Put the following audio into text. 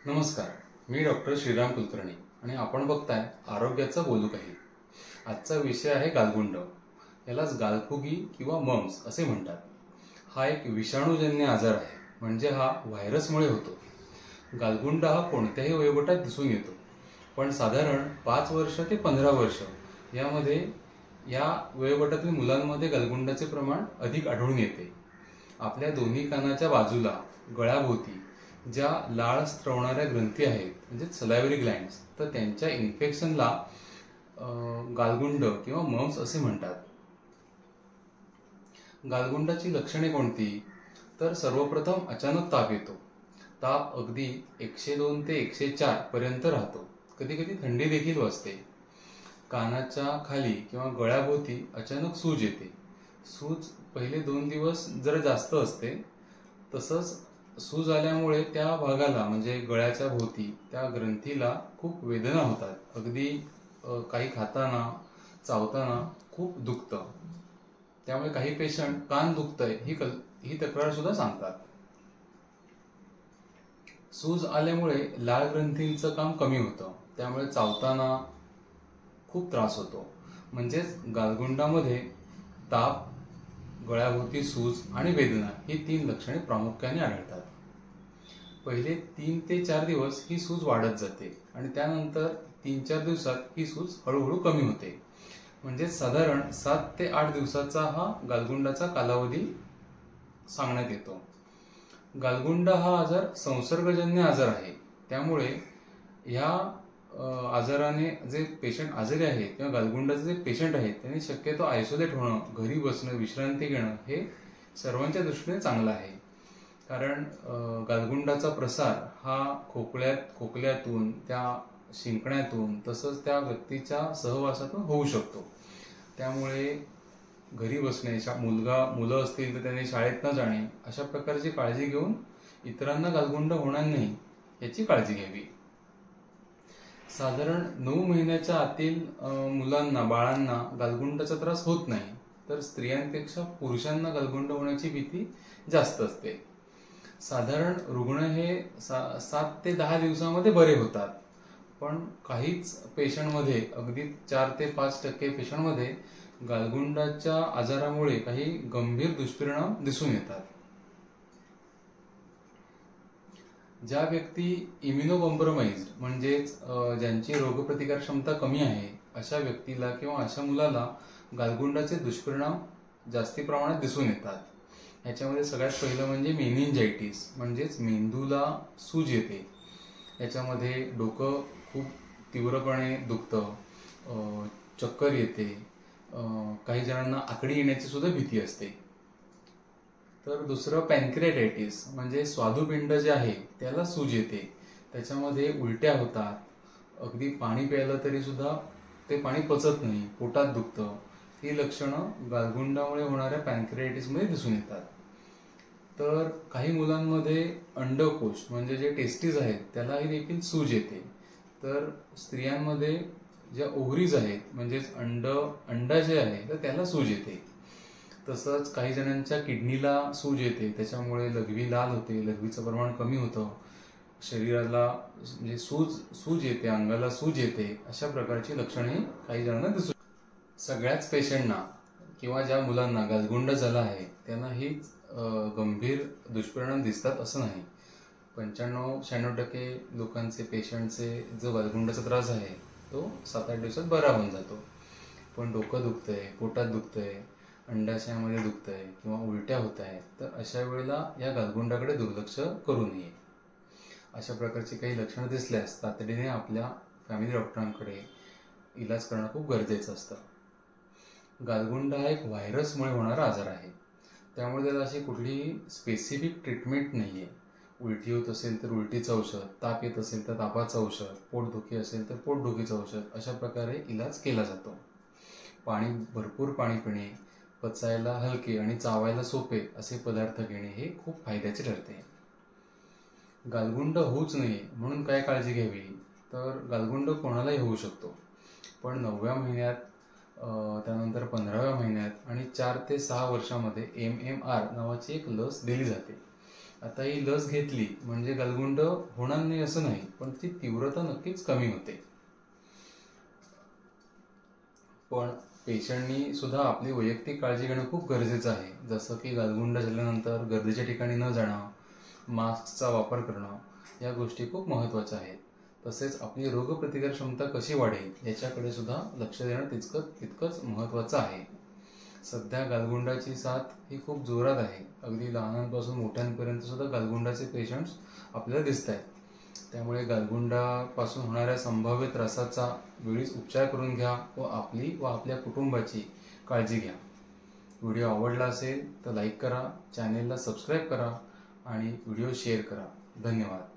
नमस्कार, मी डॉक्टर श्रीराम कुलकर्णी आणि आपण बघताय आरोग्याचं बोलू काही. आजचा विषय आहे गालगुंड. यालाच गालफुगी किंवा मम्स असे म्हणतात. हा एक विषाणूजन्य आजार आहे, म्हणजे हा व्हायरसमुळे होतो. गालगुंड हा कोणत्याही वयोगटात दिसून येतो, पण साधारण 5 वर्ष ते 15 वर्ष यामध्ये या वयोगटातील मुलांमध्ये गालगुंडाचे प्रमाण अधिक आढळून येते. आपल्या दोन्ही कानाच्या बाजूला गळ्याभोवती ज्या लाळ स्त्रवणाऱ्या ग्रंथी आहेत, म्हणजे सलायव्हरी ग्लँड्स, तर त्यांच्या इन्फेक्शनला गालगुंड किंवा मम्स असे म्हणतात. गालगुंडाची लक्षणे कोणती? तर सर्वप्रथम अचानक ताप येतो. ताप अगदी 102 ते 104 पर्यंत राहतो. कधी कधी थंडी देखील वाजते. कानाच्या खाली किंवा गळ्याभोवती अचानक सूज येते. सूज पहिले 2 दिवस जरा जास्त असते. तसंच सूज आल्यामुळे त्या भागाला, म्हणजे गळ्याच्या भोवती त्या ग्रंथीला खूप वेदना होतात. अगदी काही खाताना चावताना खूप दुखतं. त्यामुळे काही पेशंट कान दुखतंय ही तक्रार सुद्धा सांगतात. सूज आल्यामुळे लाळ ग्रंथींचं काम कमी होतं, त्यामुळे चावताना खूप त्रास होतो. म्हणजेच गालगुंडामध्ये ताप, गळ्याभोवती सूज आणि वेदना ही 3 लक्षणे प्रामुख्याने आढळतात. पहिले 3 ते 4 दिवस ही सूज वाढत जाते आणि त्यानंतर 3-4 दिवसात ही सूज हळूहळू कमी होते. म्हणजे साधारण 7 ते 8 दिवसाचा हा गालगुंडाचा कालावधी सांगण्यात येतो. गालगुंड हा आजार संसर्गजन्य आजार आहे, त्यामुळे ह्या आजाराने जे पेशंट आजारी आहेत किंवा गालगुंडाचे जे पेशंट आहेत त्यांनी शक्यतो आयसोलेट होणं, घरी बसणं, विश्रांती घेणं हे सर्वांच्या दृष्टीने चांगलं आहे. कारण गालगुंडाचा प्रसार हा खोकल्यातून, त्या शिंकण्यातून, तसंच त्या व्यक्तीच्या सहवासातून होऊ शकतो. त्यामुळे घरी बसणे, मुलं असतील तर त्यांनी शाळेत न जाणे, अशा प्रकारची काळजी घेऊन इतरांना गालगुंड होणार नाही याची काळजी घ्यावी. साधारण 9 महिन्याच्या आतील मुलांना, बाळांना गालगुंडाचा त्रास होत नाही, तर स्त्रियांपेक्षा पुरुषांना गालगुंड होण्याची भीती जास्त असते. साधारण रुग्ण हे 7 ते 10 दिवसामध्ये बरे होतात, पण काहीच पेशंटमध्ये, अगदी 4 ते 5% पेशंटमध्ये गालगुंडाच्या आजारामुळे काही गंभीर दुष्परिणाम दिसून येतात. ज्या व्यक्ती इम्युनोकॉम्प्रोमाइज्ड, म्हणजेच ज्यांची रोगप्रतिकार क्षमता कमी आहे, अशा व्यक्तीला किंवा अशा मुलाला गालगुंडाचे दुष्परिणाम जास्ती प्रमाणात दिसून येतात. ह्याच्यामध्ये सगळ्यात पहिलं म्हणजे मेनिंजायटिस, म्हणजेच मेंदूला सूज येते. याच्यामध्ये डोकं खूप तीव्रपणे दुखतं, चक्कर येते, काही जणांना आकडी येण्याची सुद्धा भीती असते. तर दुसरं पॅनक्रियाटायटिस, म्हणजे स्वादुपिंड जे आहे त्याला सूज येते. त्याच्यामध्ये उलट्या होतात, अगदी पाणी प्यायलं तरी सुद्धा ते पाणी पचत नाही, पोटात दुखतं. ही लक्षणं गालगुंडामुळे होणाऱ्या पॅनक्रियाटायटिसमध्ये दिसून येतात. तर काही मुलांमध्ये अंडकोश, म्हणजे जे टेस्टीज आहेत त्यालाही देखील सूज येते. तर स्त्रियांमध्ये ज्या ओव्हरीज आहेत, म्हणजेच अंडाशय आहे, तर त्याला सूज येते. तसंच काही जणांच्या किडनीला सूज येते, त्याच्यामुळे लघवी लाल होते, लघवीचं प्रमाण कमी होतं, शरीराला म्हणजे सूज येते, अंगाला सूज येते. अशा प्रकारची लक्षणे काही जणांना दिसून. सगळ्याच पेशंटना किंवा ज्या मुलांना गालगुंड झाला आहे त्यांना ही गंभीर दुष्परिणाम दिसतात असं नाही. 95-96% लोकांचे, पेशंटचे जो गालगुंडाचा त्रास आहे तो 7-8 दिवसात बरा होऊन जातो. पण डोकं दुखतंय, पोटात दुखतंय, अंडाशयामध्ये दुखतंय किंवा उलट्या होत आहेत, तर अशा वेळेला या गालगुंडाकडे दुर्लक्ष करू नये. अशा प्रकारची काही लक्षणं दिसल्यास तातडीने आपल्या फॅमिली डॉक्टरांकडे इलाज करणं खूप गरजेचं असतं. गालगुंड हा एक व्हायरसमुळे होणारा आजार आहे, त्यामुळे त्याला अशी कुठलीही स्पेसिफिक ट्रीटमेंट नाही आहे. उलटी होत असेल तर उलटीचं औषध, ताप येत असेल तर तापाचं औषध, पोटदुखी असेल तर पोटदुखीचं औषध, अशा प्रकारे इलाज केला जातो. भरपूर पाणी पिणे, पचायला हलके आणि चावायला सोपे असे पदार्थ घेणे हे खूप फायद्याचे ठरते. गालगुंड होऊच नये म्हणून काय काळजी घ्यावी? तर गालगुंड कोणालाही होऊ शकतो, पण 9व्या महिन्यात, त्यानंतर 15व्या महिन्यात आणि 4 ते 6 वर्षामध्ये MMR नावाची एक लस दिली जाते. आता ही लस घेतली म्हणजे गालगुंड होणार नाही असं नाही, पण ती तीव्रता नक्कीच कमी होते. पण पेशंटनी सुद्धा आपली वैयक्तिक काळजी घेणं खूप गरजेचं आहे. जसं की गालगुंड झाल्यानंतर गर्दीच्या ठिकाणी न जाणं, मास्कचा वापर करणं, या गोष्टी खूप महत्त्वाच्या आहेत. तसेच आपली रोगप्रतिकार क्षमता कशी वाढेल याच्याकडे सुद्धा लक्ष देणं तितकंच महत्त्वाचं आहे. सध्या गालगुंडाची साथ ही खूप जोरात आहे. अगदी लहानांपासून मोठ्यांपर्यंत सुद्धा गालगुंडाचे पेशंट्स आपल्याला दिसत आहेत. त्यामुळे गालगुंडापासून होणाऱ्या संभाव्य त्रासाचा वेळीच उपचार करून घ्या व आपली व आपल्या कुटुंबाची काळजी घ्या. व्हिडिओ आवडला असेल तर लाईक करा, चॅनेलला सबस्क्राईब करा आणि व्हिडिओ शेअर करा. धन्यवाद.